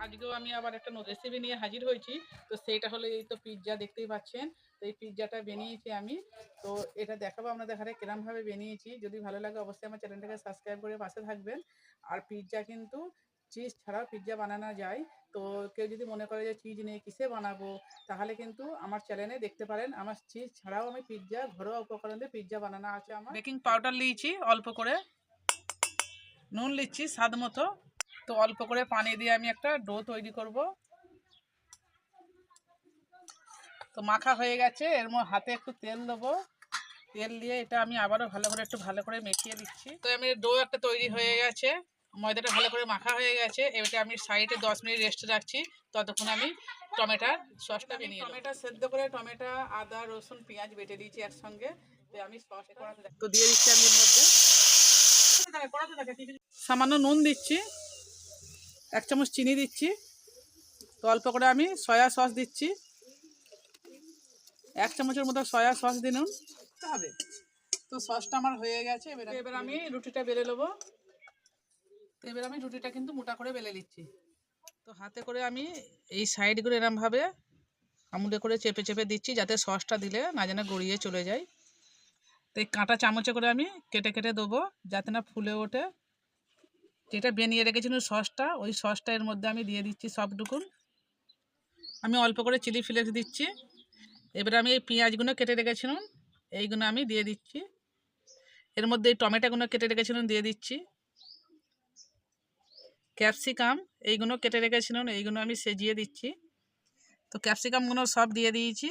আজকেও আমি আবার একটা রেসিপি নিয়ে হাজির হয়েছি। তো সেইটা হলো এই তো পিৎজা দেখতেই পাচ্ছেন। তো এই পিৎজাটা বানিয়েছি আমি। তো এটা দেখাবো আপনাদের ঘরে কিরমভাবে বানিয়েছি। যদি ভালো লাগে অবশ্যই আমার চ্যানেলটাকে সাবস্ক্রাইব করে পাশে থাকবেন। আর পিৎজা কিন্তু চিজ ছাড়াও পিৎজা বানানো যায়। তো কেউ যদি মনে করে যে চিজ নেই কিসে বানাবো, তাহলে কিন্তু আমার চ্যানেলে দেখতে পারেন। আমার চিজ ছাড়াও আমি পিৎজা ঘরোয়া উপকরণ দিয়ে পিৎজা বানানো আছে। আমার বেকিং পাউডার নিয়েছি অল্প করে, নুন নিচ্ছি স্বাদ মতো। তো অল্প করে পানি দিয়ে আমি একটা ডো তৈরি করব। তো মাখা হয়ে গেছে, এর মধ্যে হাতে একটু তেল দেবো। তেল দিয়ে এটা আমি আবারও ভালো করে মেখিয়ে দিচ্ছি। তো আমি ডো একটা তৈরি হয়ে গেছে, ময়দাটা ভালো করে মাখা হয়ে গেছে। এবারে আমি সাইডে 10 মিনিট রেস্টে রাখছি। ততক্ষণ আমি টমেটোর সসটা বানিয়ে নেব। টমেটো সেদ্ধ করে টমেটো, আদা, রসুন, পেঁয়াজ বেটে দিয়েছি একসঙ্গে। তো আমি সস তো দিয়ে দিচ্ছি আমি এর মধ্যে। সামান্য নুন দিচ্ছি, 1 চামচ চিনি দিচ্ছি। তো অল্প করে আমি সয়া সস দিচ্ছি, 1 চামচের মতো সয়া সস দিন হবে। তো সসটা আমার হয়ে গেছে। এবার আমি রুটিটা বেলে নেবো। তো এবার আমি রুটিটা কিন্তু মোটা করে বেলে নিচ্ছি। তো হাতে করে আমি এই সাইডগুলো এরমভাবে আঙুলে করে চেপে চেপে দিচ্ছি, যাতে সসটা দিলে না যেন গড়িয়ে চলে যায়। তো এই কাঁটা চামচে করে আমি কেটে কেটে দেবো, যাতে না ফুলে ওঠে। যেটা বানিয়ে রেখেছিলাম সসটা, ওই সসটা এর মধ্যে আমি দিয়ে দিচ্ছি সবটুকুন। আমি অল্প করে চিলি ফ্লেক্স দিচ্ছি। এবারে আমি এই পেঁয়াজগুলো কেটে রেখেছিলাম, এইগুলো আমি দিয়ে দিচ্ছি। এর মধ্যে এই টমেটোগুলো কেটে রেখেছিলাম দিয়ে দিচ্ছি। ক্যাপসিকাম এইগুলো কেটে রেখেছিলাম, এইগুলো আমি সেজিয়ে দিচ্ছি। তো ক্যাপসিকামগুলো সব দিয়ে দিয়েছি।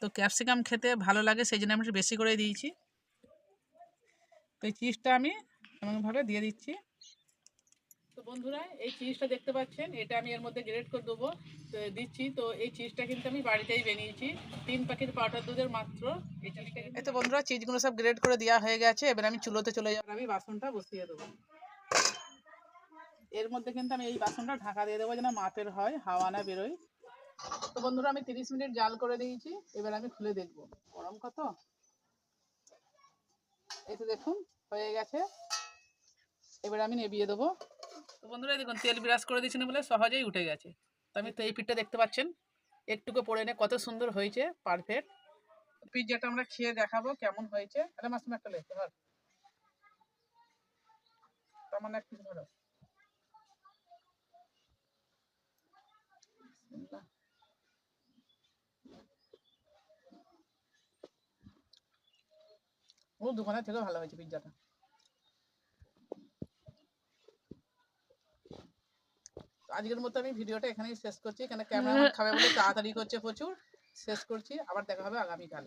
তো ক্যাপসিকাম খেতে ভালো লাগে, সেই জন্য আমি একটু বেশি করে দিয়েছি। তো এই চিজটা আমি এমনভাবে দিয়ে দিচ্ছি। তো বন্ধুরা এই চিজটা দেখতে পাচ্ছেন, এটা আমি এর মধ্যে গ্রেট করে দেবো। তো দিচ্ছি। তো এই চিজটা কিন্তু আমি বাড়িতেই বানিয়েছি, 3 প্যাকেট পাউডার দুধের মাত্র। এই তো বন্ধুরা চিজগুলো সব গ্রেট করে দেওয়া হয়ে গেছে। এবার আমি চুলোতে চলে যাব, আমি বাসনটা বসিয়ে দেবো। এর মধ্যে কিন্তু আমি এই বাসনটা ঢাকা দিয়ে দেবো, যেন মাপের হয়, হাওয়া না বেরোয়। তো বন্ধুরা আমি 30 মিনিট জাল করে দিয়েছি। এবার আমি খুলে দেখবো গরম কত। এই তো দেখুন হয়ে গেছে। এবার আমি নেবিয়ে দেবো। তো বন্ধুরা দেখুন তেল ব্রাশ করে দিয়েছেন বলে সহজেই উঠে গেছে। তো আমি তো এই পিঠটা দেখতে পাচ্ছেন, একটুকু পরে নে কত সুন্দর হয়েছে, পারফেক্ট। পিৎজাটা আমরা খেয়ে দেখাবো কেমন হয়েছে। আরে মাসুম একটা লেখতে ধর, তেমন এক পিস ধরো। ও দোকানের থেকেও ভালো হয়েছে পিৎজাটা। আজকের মতো আমি ভিডিওটা এখানেই শেষ করছি, এখানে ক্যামেরাম্যান খাবে বলে তাড়াতাড়ি করছে প্রচুর। শেষ করছি, আবার দেখা হবে আগামীকাল।